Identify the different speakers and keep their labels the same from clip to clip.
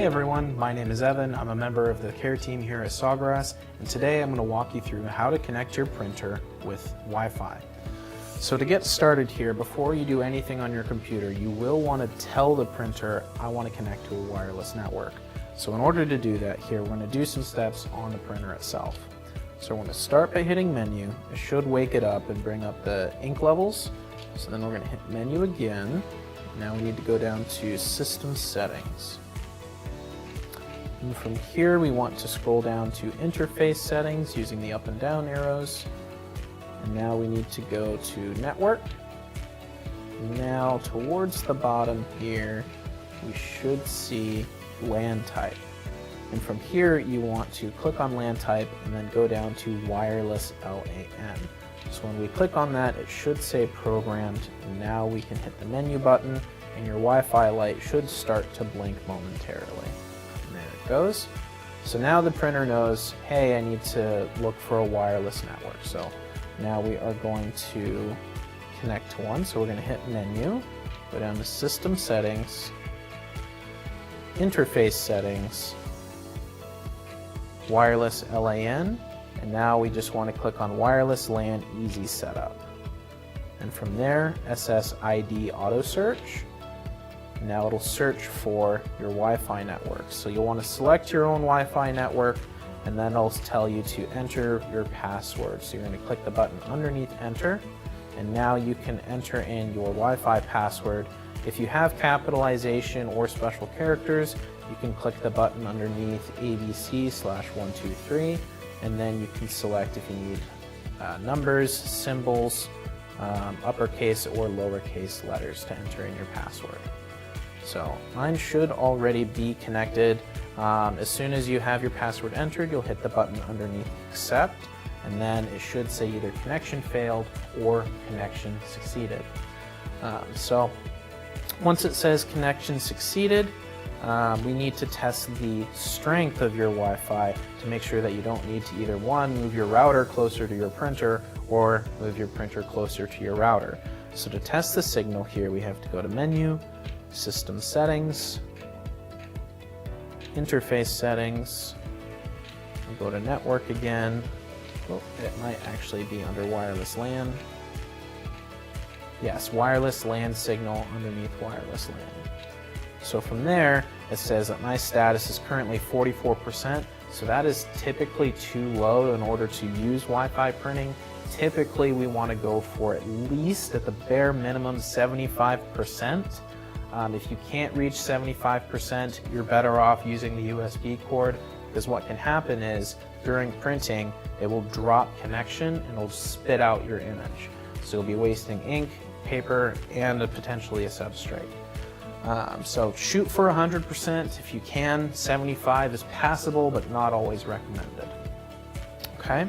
Speaker 1: Hey everyone, my name is Evan. I'm a member of the care team here at Sawgrass, and today I'm going to walk you through how to connect your printer with Wi-Fi. So to get started here, before you do anything on your computer, you will want to tell the printer, I want to connect to a wireless network. So in order to do that here, we're going to do some steps on the printer itself. So we're going to start by hitting menu. It should wake it up and bring up the ink levels. So then we're going to hit menu again. Now we need to go down to system settings. And from here we want to scroll down to interface settings using the up and down arrows. And now we need to go to network. Now towards the bottom here, we should see LAN type. And from here you want to click on LAN type and then go down to wireless LAN. So when we click on that, it should say programmed, and now we can hit the menu button and your Wi-Fi light should start to blink momentarily. And there it goes. So now the printer knows, hey, I need to look for a wireless network. So now we are going to connect to one. So we're going to hit menu, go down to system settings, interface settings, wireless LAN, and now we just want to click on wireless LAN easy setup. And from there, SSID auto search. Now it'll search for your Wi-Fi network. So you'll want to select your own Wi-Fi network, and then it'll tell you to enter your password. So you're going to click the button underneath enter, and now you can enter in your Wi-Fi password. If you have capitalization or special characters, you can click the button underneath ABC/123, and then you can select if you need numbers, symbols, uppercase or lowercase letters to enter in your password. So mine should already be connected. As soon as you have your password entered, you'll hit the button underneath accept, and then it should say either connection failed or connection succeeded. So once it says connection succeeded, we need to test the strength of your Wi-Fi to make sure that you don't need to either one, move your router closer to your printer, or move your printer closer to your router. So to test the signal here, we have to go to menu, system settings, interface settings, we'll go to network again. Oh, it might actually be under wireless LAN. Yes, wireless LAN signal underneath wireless LAN. So from there, it says that my status is currently 44%, so that is typically too low in order to use Wi-Fi printing. Typically, we want to go for at least, at the bare minimum, 75%. If you can't reach 75%, you're better off using the USB cord, because what can happen is, during printing, it will drop connection and it'll spit out your image. So you'll be wasting ink, paper, and potentially a substrate. So shoot for 100% if you can. 75 is passable, but not always recommended. Okay,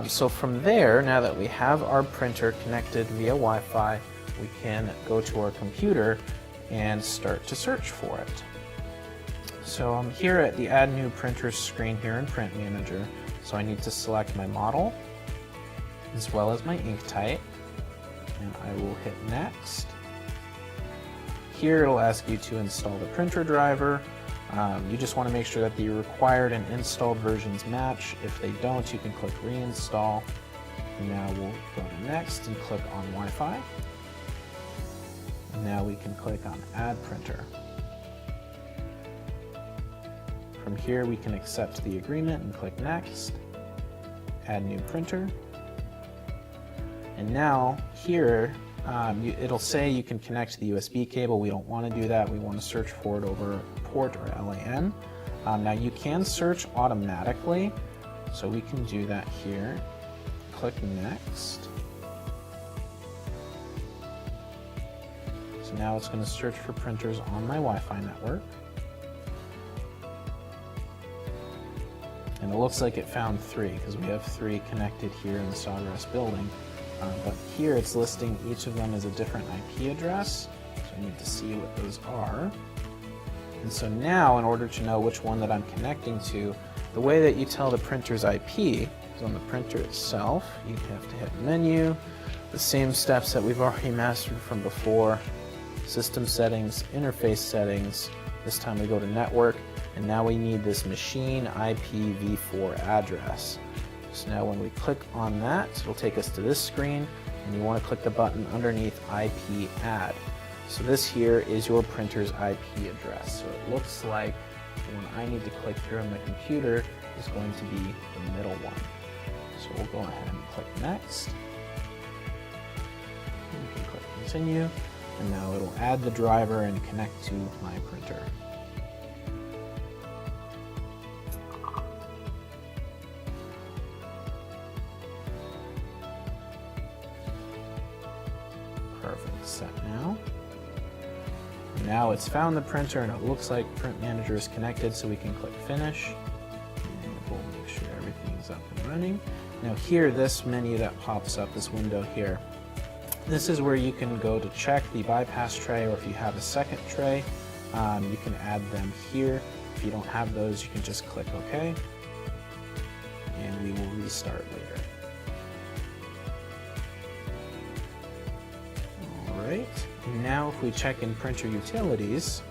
Speaker 1: so from there, now that we have our printer connected via Wi-Fi, we can go to our computer and start to search for it. So I'm here at the Add New Printer screen here in Print Manager. So I need to select my model as well as my ink type, and I will hit Next. Here it'll ask you to install the printer driver. You just want to make sure that the required and installed versions match. If they don't, you can click reinstall. And now we'll go to Next and click on Wi-Fi. And now we can click on Add Printer. From here we can accept the agreement and click Next, Add New Printer. And now here it'll say you can connect to the USB cable. We don't want to do that. We want to search for it over port or LAN. Now you can search automatically, so we can do that here. Click Next. So now it's going to search for printers on my Wi-Fi network. And it looks like it found 3, because we have 3 connected here in the Sawgrass building. But here it's listing each of them as a different IP address, so I need to see what those are. And so now, in order to know which one that I'm connecting to, the way that you tell the printer's IP is on the printer itself. You have to hit menu, the same steps that we've already mastered from before, system settings, interface settings, This time we go to network, and now we need this machine IPv4 address. So now when we click on that, it'll take us to this screen, and you want to click the button underneath IP add. So this here is your printer's IP address. So it looks like the one I need to click here on the computer is going to be the middle one. So we'll go ahead and click next. You can click continue, and now it'll add the driver and connect to my printer. Perfect, set now. Now it's found the printer and it looks like Print Manager is connected, so we can click finish. And we'll make sure everything's up and running. Now here, this menu that pops up, this window here, this is where you can go to check the bypass tray, or if you have a second tray, you can add them here. If you don't have those, you can just click OK, and we will restart later. Alright, now if we check in printer utilities,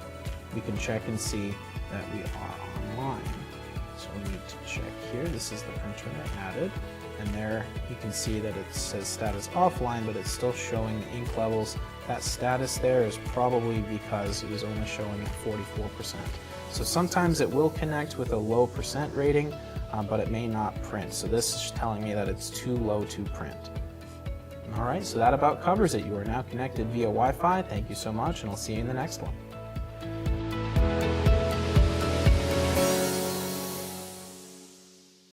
Speaker 1: we can check and see that we are online. So we need to check here. This is the printer I added, and there you can see that it says status offline, but it's still showing the ink levels. That status there is probably because it was only showing at 44%. So sometimes it will connect with a low percent rating, but it may not print. So this is telling me that it's too low to print. All right, so that about covers it. You are now connected via Wi-Fi. Thank you so much, and I'll see you in the next one.